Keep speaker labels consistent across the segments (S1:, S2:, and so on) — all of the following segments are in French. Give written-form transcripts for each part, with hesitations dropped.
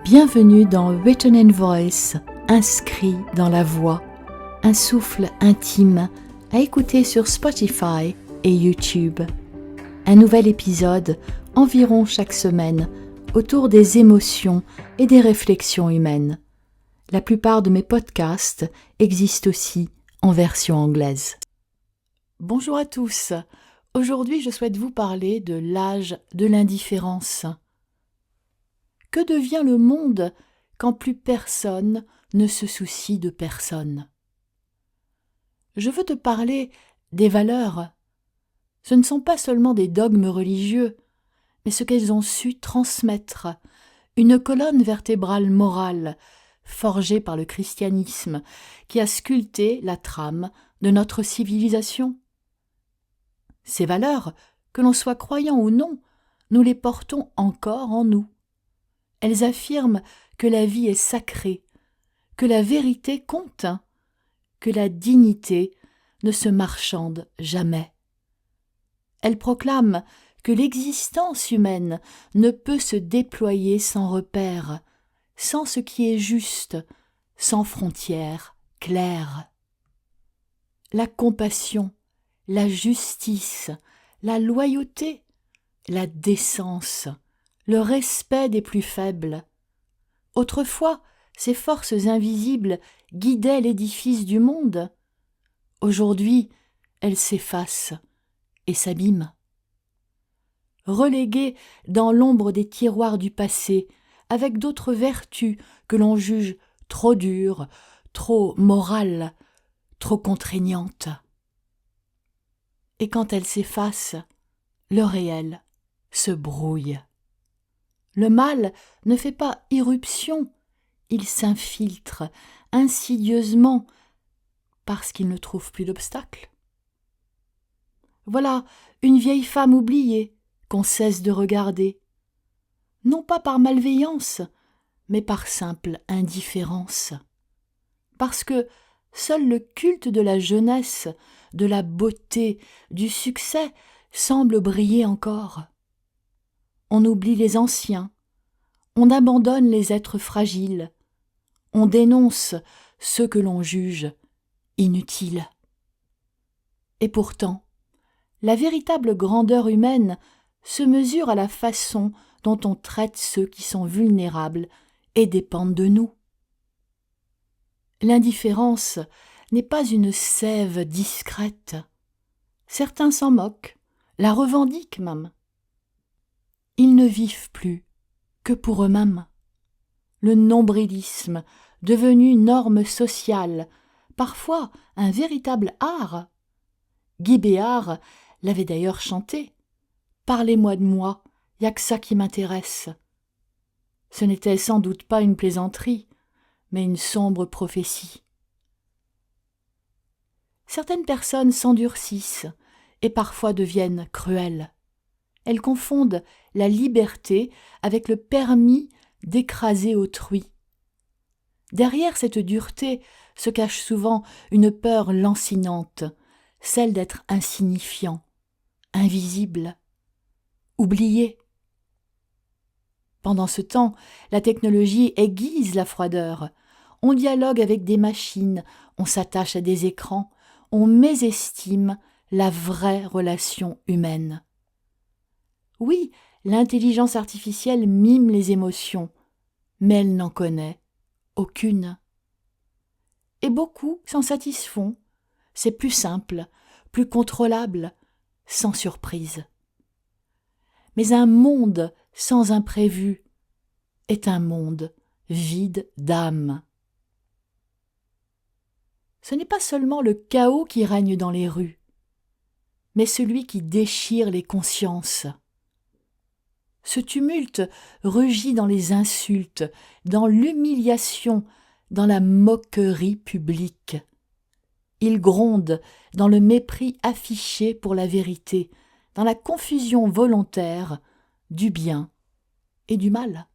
S1: Bienvenue dans Written in Voice, inscrit dans la voix, un souffle intime à écouter sur Spotify et YouTube. Un nouvel épisode environ chaque semaine autour des émotions et des réflexions humaines. La plupart de mes podcasts existent aussi en version anglaise. Bonjour à tous. Aujourd'hui, je souhaite vous parler de l'âge de l'indifférence. Que devient le monde quand plus personne ne se soucie de personne? Je veux te parler des valeurs. Ce ne sont pas seulement des dogmes religieux, mais ce qu'elles ont su transmettre, une colonne vertébrale morale forgée par le christianisme qui a sculpté la trame de notre civilisation. Ces valeurs, que l'on soit croyant ou non, nous les portons encore en nous. Elles affirment que la vie est sacrée, que la vérité compte, que la dignité ne se marchande jamais. Elles proclament que l'existence humaine ne peut se déployer sans repère, sans ce qui est juste, sans frontières claires. La compassion, la justice, la loyauté, la décence, le respect des plus faibles. Autrefois, ces forces invisibles guidaient l'édifice du monde. Aujourd'hui, elles s'effacent et s'abîment. Reléguées dans l'ombre des tiroirs du passé, avec d'autres vertus que l'on juge trop dures, trop morales, trop contraignantes. Et quand elles s'effacent, le réel se brouille. Le mal ne fait pas irruption, il s'infiltre insidieusement parce qu'il ne trouve plus d'obstacle. Voilà une vieille femme oubliée qu'on cesse de regarder, non pas par malveillance, mais par simple indifférence. Parce que seul le culte de la jeunesse, de la beauté, du succès semble briller encore. On oublie les anciens, on abandonne les êtres fragiles, on dénonce ceux que l'on juge inutiles. Et pourtant, la véritable grandeur humaine se mesure à la façon dont on traite ceux qui sont vulnérables et dépendent de nous. L'indifférence n'est pas une sève discrète. Certains s'en moquent, la revendiquent même. Ils ne vivent plus que pour eux-mêmes. Le nombrilisme, devenu norme sociale, parfois un véritable art. Guy Béart l'avait d'ailleurs chanté. « Parlez-moi de moi, y a que ça qui m'intéresse ». Ce n'était sans doute pas une plaisanterie, mais une sombre prophétie. Certaines personnes s'endurcissent et parfois deviennent cruelles. Elles confondent la liberté avec le permis d'écraser autrui. Derrière cette dureté se cache souvent une peur lancinante, celle d'être insignifiant, invisible, oublié. Pendant ce temps, la technologie aiguise la froideur. On dialogue avec des machines, on s'attache à des écrans, on mésestime la vraie relation humaine. Oui, l'intelligence artificielle mime les émotions, mais elle n'en connaît aucune. Et beaucoup s'en satisfont. C'est plus simple, plus contrôlable, sans surprise. Mais un monde sans imprévu est un monde vide d'âme. Ce n'est pas seulement le chaos qui règne dans les rues, mais celui qui déchire les consciences. Ce tumulte rugit dans les insultes, dans l'humiliation, dans la moquerie publique. Il gronde dans le mépris affiché pour la vérité, dans la confusion volontaire du bien et du mal.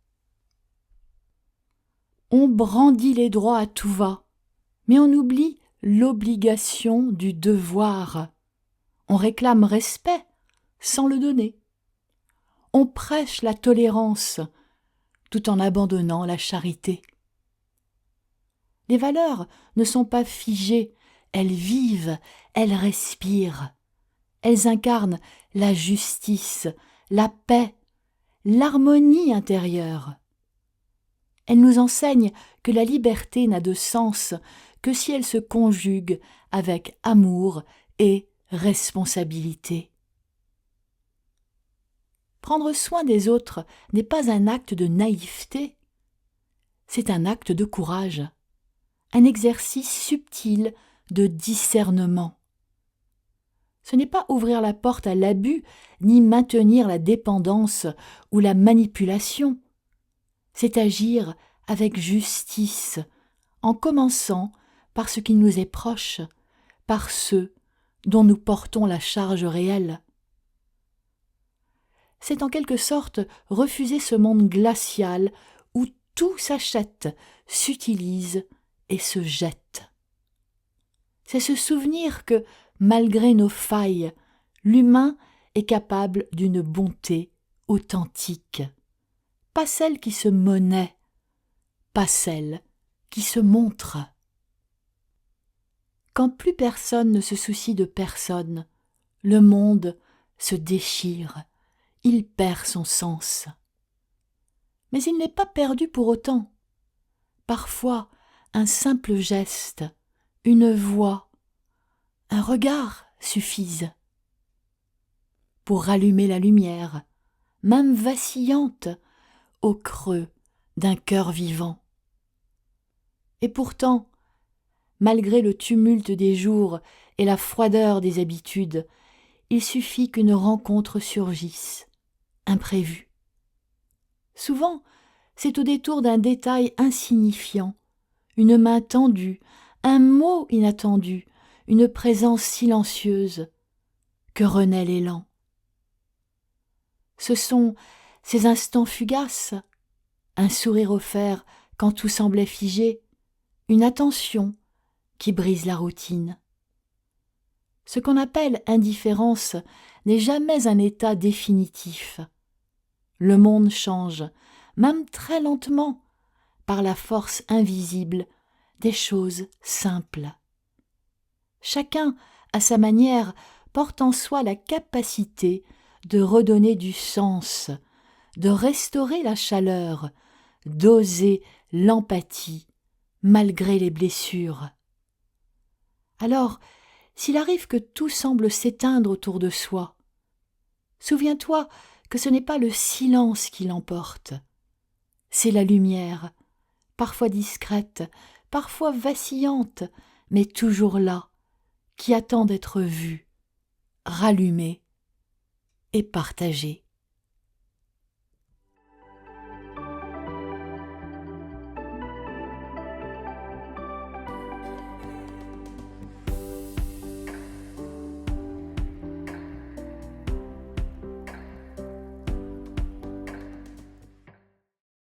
S1: On brandit les droits à tout va, mais on oublie l'obligation du devoir. On réclame respect sans le donner. On prêche la tolérance tout en abandonnant la charité. Les valeurs ne sont pas figées, elles vivent, elles respirent. Elles incarnent la justice, la paix, l'harmonie intérieure. Elles nous enseignent que la liberté n'a de sens que si elle se conjugue avec amour et responsabilité. Prendre soin des autres n'est pas un acte de naïveté, c'est un acte de courage, un exercice subtil de discernement. Ce n'est pas ouvrir la porte à l'abus, ni maintenir la dépendance ou la manipulation. C'est agir avec justice, en commençant par ce qui nous est proche, par ceux dont nous portons la charge réelle. C'est en quelque sorte refuser ce monde glacial où tout s'achète, s'utilise et se jette. C'est se souvenir que, malgré nos failles, l'humain est capable d'une bonté authentique, pas celle qui se monnaie, pas celle qui se montre. Quand plus personne ne se soucie de personne, le monde se déchire, il perd son sens. Mais il n'est pas perdu pour autant. Parfois, un simple geste, une voix, un regard suffisent pour rallumer la lumière, même vacillante, au creux d'un cœur vivant. Et pourtant, malgré le tumulte des jours et la froideur des habitudes, il suffit qu'une rencontre surgisse, imprévue. Souvent, c'est au détour d'un détail insignifiant, une main tendue, un mot inattendu, une présence silencieuse, que renaît l'élan. Ce sont ces instants fugaces, un sourire offert quand tout semblait figé, une attention qui brise la routine. Ce qu'on appelle indifférence n'est jamais un état définitif. Le monde change, même très lentement, par la force invisible des choses simples. Chacun, à sa manière, porte en soi la capacité de redonner du sens, de restaurer la chaleur, d'oser l'empathie, malgré les blessures. Alors, s'il arrive que tout semble s'éteindre autour de soi, souviens-toi que ce n'est pas le silence qui l'emporte, c'est la lumière, parfois discrète, parfois vacillante, mais toujours là, qui attend d'être vue, rallumée et partagée.